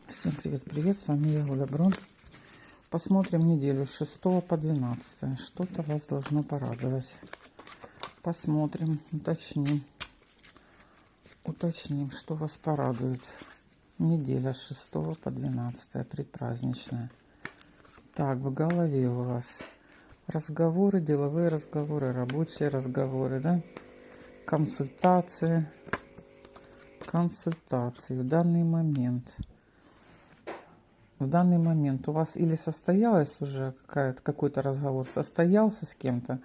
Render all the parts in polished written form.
Всем привет-привет, с вами я, Оля Брон. Посмотрим неделю с 6 по 12. Что-то вас должно порадовать. Посмотрим, уточним, что вас порадует. Неделя с 6 по 12, предпраздничная. Так, в голове у вас разговоры, деловые разговоры, рабочие разговоры, да? Консультации в данный момент. В данный момент у вас или состоялось уже какой-то разговор, состоялся с кем-то,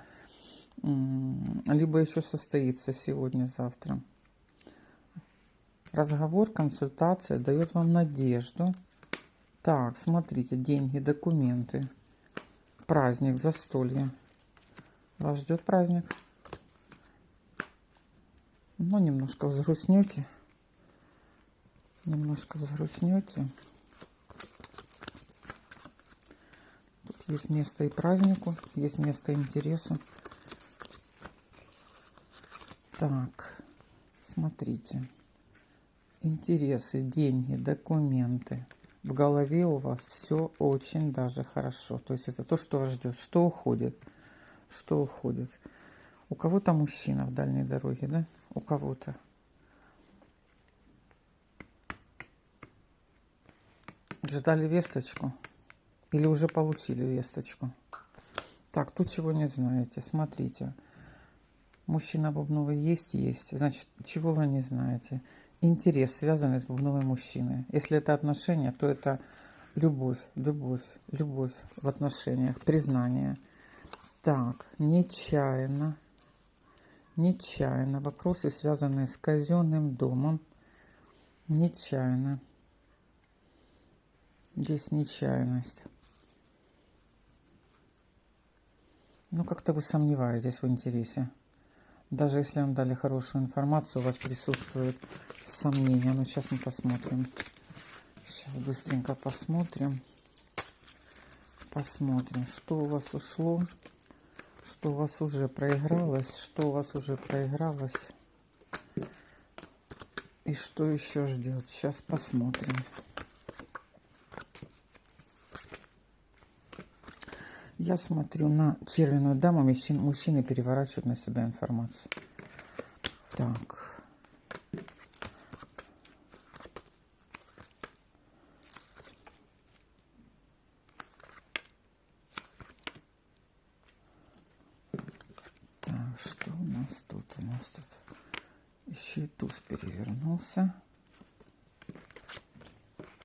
либо еще состоится сегодня-завтра. Разговор, консультация дает вам надежду. Так, смотрите, деньги, документы, праздник, застолье. Вас ждет праздник. Но немножко взгрустнете. Есть место и празднику, есть место интересу. Так, смотрите. Интересы, деньги, документы. В голове у вас все очень даже хорошо. То есть это то, что вас ждет. Что уходит? У кого-то мужчина в дальней дороге, да? У кого-то. Ждали весточку? Или уже получили весточку? Так, тут чего не знаете. Смотрите. Мужчина бубновый есть. Значит, чего вы не знаете? Интерес, связанный с бубновым мужчиной. Если это отношения, то это любовь в отношениях, признание. Так, нечаянно. Вопросы, связанные с казенным домом. Нечаянно. Здесь нечаянность. Ну, как-то вы сомневаетесь в интересе. Даже если вам дали хорошую информацию, у вас присутствует сомнения. Но сейчас мы посмотрим. Сейчас быстренько посмотрим. Что у вас ушло, что у вас уже проигралось, и что еще ждет. Сейчас посмотрим. Я смотрю на червяную даму, мужчины переворачивают на себя информацию. Так. Так, что у нас тут? Еще и туз перевернулся.